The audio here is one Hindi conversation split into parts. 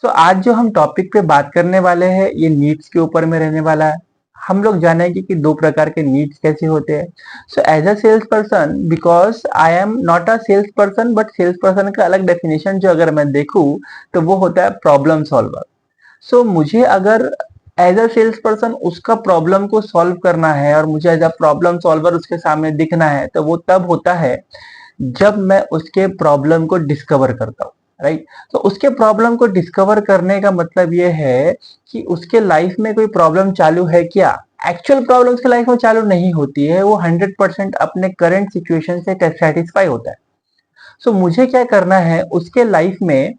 तो आज जो हम टॉपिक पे बात करने वाले हैं ये नीड्स के ऊपर में रहने वाला है। हम लोग जानेंगे कि दो प्रकार के नीड्स कैसे होते हैं। So as a sales person, because I am not a sales person, but sales person का अलग डेफिनेशन जो अगर मैं देखूं तो वो होता है प्रॉब्लम सॉल्वर। सो मुझे अगर एज अ सेल्स पर्सन उसका प्रॉब्लम को सॉल्व करना है और मुझे एज अ प्रॉब्लम सॉल्वर उसके सामने दिखना है, तो वो तब होता है जब मैं उसके प्रॉब्लम को डिस्कवर करता हूँ। राइट। तो उसके प्रॉब्लम को डिस्कवर करने का मतलब ये है कि उसके लाइफ में कोई प्रॉब्लम चालू है क्या। एक्चुअल प्रॉब्लम उसके लाइफ में चालू नहीं होती है, वो 100% अपने करंट सिचुएशन से सेटिस्फाई होता है। सो मुझे क्या करना है उसके लाइफ में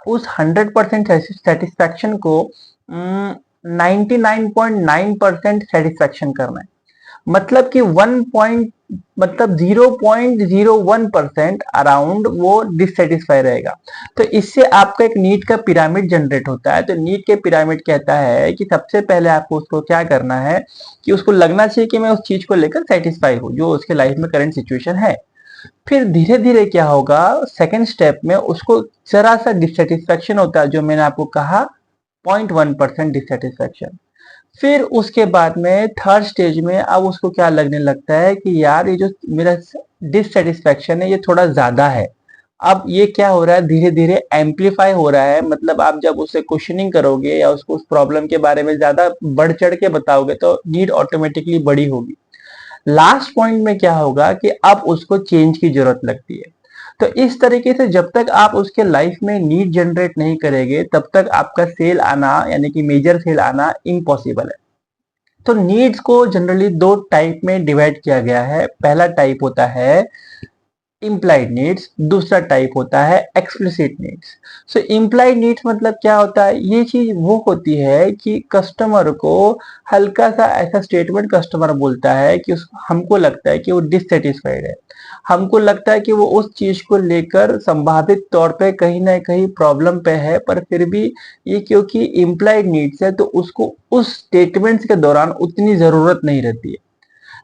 उस 100% सेटिस्फैक्शन को 99.9% सेटिस्फैक्शन करना है। मतलब कि 0.01% अराउंड वो डिससेटिस्फाई रहेगा। तो इससे आपका एक नीड का पिरामिड जनरेट होता है। तो नीड के पिरामिड कहता है कि सबसे पहले आपको उसको क्या करना है कि उसको लगना चाहिए कि मैं उस चीज को लेकर सेटिस्फाई हूँ जो उसके लाइफ में करंट सिचुएशन है। फिर धीरे धीरे क्या होगा, सेकेंड स्टेप में उसको जरा सा डिससेटिस्फेक्शन होता है, जो मैंने आपको कहा 0.1% डिससेटिस्फेक्शन। फिर उसके बाद में थर्ड स्टेज में अब उसको क्या लगने लगता है कि यार ये जो मेरा डिससेटिस्फेक्शन है ये थोड़ा ज्यादा है। अब ये क्या हो रहा है, धीरे धीरे एम्पलीफाई हो रहा है। मतलब आप जब उससे क्वेश्चनिंग करोगे या उसको उस प्रॉब्लम के बारे में ज्यादा बढ़ चढ़ के बताओगे तो नीड ऑटोमेटिकली बड़ी होगी। लास्ट पॉइंट में क्या होगा कि अब उसको चेंज की जरूरत लगती है। तो इस तरीके से जब तक आप उसके लाइफ में नीड जनरेट नहीं करेंगे तब तक आपका सेल आना यानी कि मेजर सेल आना इम्पॉसिबल है। तो नीड्स को जनरली दो टाइप में डिवाइड किया गया है। पहला टाइप होता है इम्प्लाइड नीड्स, दूसरा टाइप होता है एक्सप्लिसिट नीड्स। सो इम्प्लाइड नीड्स मतलब क्या होता है, ये चीज वो होती है कि कस्टमर को हल्का सा ऐसा स्टेटमेंट कस्टमर बोलता है कि हमको लगता है कि वो डिससेटिस्फाइड है, हमको लगता है कि वो उस चीज को लेकर संभावित तौर पे कहीं ना कहीं प्रॉब्लम पे है, पर फिर भी ये क्योंकि इम्प्लाइड नीड्स है तो उसको उस स्टेटमेंट्स के दौरान उतनी जरूरत नहीं रहती है।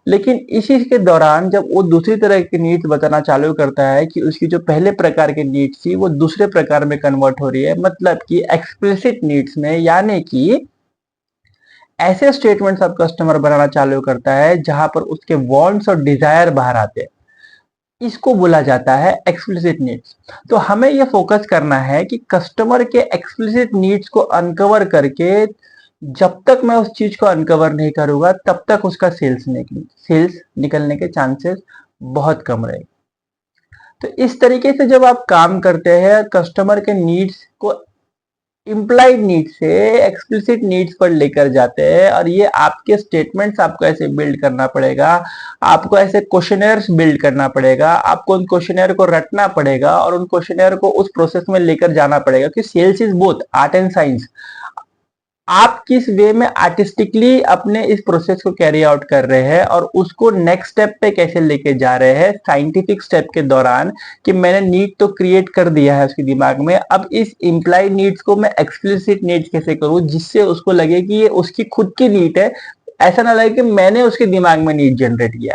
लेकिन इसी के दौरान जब वो दूसरी तरह की नीड्स बताना चालू करता है कि उसकी जो पहले प्रकार की नीड्स थी वो दूसरे प्रकार में कन्वर्ट हो रही है, मतलब कि एक्सप्लिसिट नीड्स में, यानी कि ऐसे स्टेटमेंट्स अब कस्टमर बनाना चालू करता है जहां पर उसके वांट्स और डिजायर बाहर आते हैं। इसको बोला जाता है एक्सप्लिसिट नीड्स। तो हमें ये फोकस करना है कि कस्टमर के एक्सप्लिसिट नीड्स को अनकवर करके जब तक मैं उस चीज को अनकवर नहीं करूंगा तब तक उसका सेल्स निकलने के चांसेस बहुत कम रहेंगे। तो इस तरीके से जब आप काम करते हैं कस्टमर के नीड्स को इम्प्लाइड नीड से एक्सप्लिसिट नीड्स पर लेकर जाते हैं, और ये आपके स्टेटमेंट्स आपको ऐसे बिल्ड करना पड़ेगा, आपको ऐसे क्वेश्चनर्स बिल्ड करना पड़ेगा, आपको उन क्वेश्चनर को रटना पड़ेगा और उन क्वेश्चनर को उस प्रोसेस में लेकर जाना पड़ेगा कि sales is both art and science. आप किस वे में आर्टिस्टिकली अपने इस प्रोसेस को कैरी आउट कर रहे हैं और उसको नेक्स्ट स्टेप पे कैसे लेके जा रहे हैं साइंटिफिक स्टेप के दौरान, कि मैंने नीड तो क्रिएट कर दिया है उसके दिमाग में, अब इस इम्प्लाइड नीड्स को मैं एक्सप्लिसिट नीड्स कैसे करूं जिससे उसको लगे कि ये उसकी खुद की नीड है, ऐसा ना लगे कि मैंने उसके दिमाग में नीड जनरेट किया।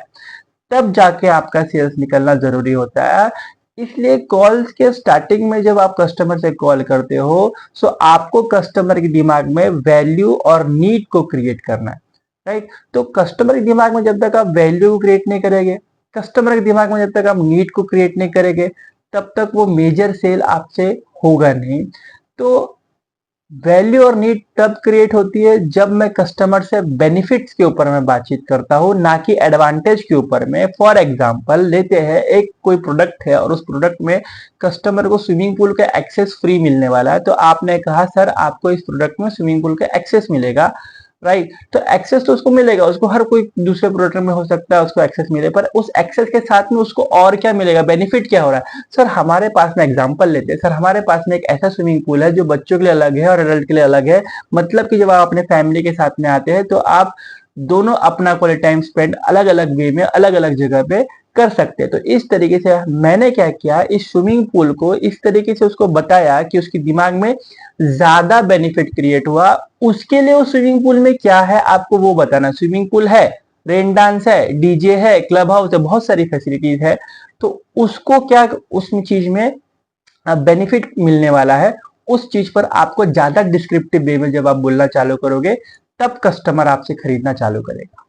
तब जाके आपका सेल्स निकलना जरूरी होता है। इसलिए कॉल्स के स्टार्टिंग में जब आप कस्टमर से कॉल करते हो सो आपको कस्टमर के दिमाग में वैल्यू और नीड को क्रिएट करना है। राइट। तो कस्टमर के दिमाग में जब तक आप वैल्यू क्रिएट नहीं करेंगे, कस्टमर के दिमाग में जब तक आप नीड को क्रिएट नहीं करेंगे, तब तक वो मेजर सेल आपसे होगा नहीं। तो वैल्यू और नीड तब क्रिएट होती है जब मैं कस्टमर से बेनिफिट्स के ऊपर में बातचीत करता हूँ, ना कि एडवांटेज के ऊपर में। फॉर एग्जांपल लेते हैं, एक कोई प्रोडक्ट है और उस प्रोडक्ट में कस्टमर को स्विमिंग पूल का एक्सेस फ्री मिलने वाला है, तो आपने कहा सर आपको इस प्रोडक्ट में स्विमिंग पूल का एक्सेस मिलेगा। राइट। तो एक्सेस तो उसको मिलेगा, उसको हर कोई दूसरे प्रोडक्ट में हो सकता है उसको एक्सेस मिले, पर उस एक्सेस के साथ में उसको और क्या मिलेगा, बेनिफिट क्या हो रहा है। सर हमारे पास में एग्जांपल लेते हैं, सर हमारे पास में एक ऐसा स्विमिंग पूल है जो बच्चों के लिए अलग है और एडल्ट के लिए अलग है। मतलब कि जब आप अपने फैमिली के साथ में आते हैं तो आप दोनों अपना क्वालिटी टाइम स्पेंड अलग अलग वे में अलग अलग जगह पे कर सकते हैं। तो इस तरीके से मैंने क्या किया, इस स्विमिंग पूल को इस तरीके से उसको बताया कि उसके दिमाग में ज्यादा बेनिफिट क्रिएट हुआ। उसके लिए उस स्विमिंग पूल में क्या है आपको वो बताना। स्विमिंग पूल है, रेन डांस है, डीजे है, क्लब हाउस है, बहुत सारी फैसिलिटीज है। तो उसको क्या उस चीज में बेनिफिट मिलने वाला है, उस चीज पर आपको ज्यादा डिस्क्रिप्टिव वे में जब आप बोलना चालू करोगे, तब कस्टमर आपसे खरीदना चालू करेगा।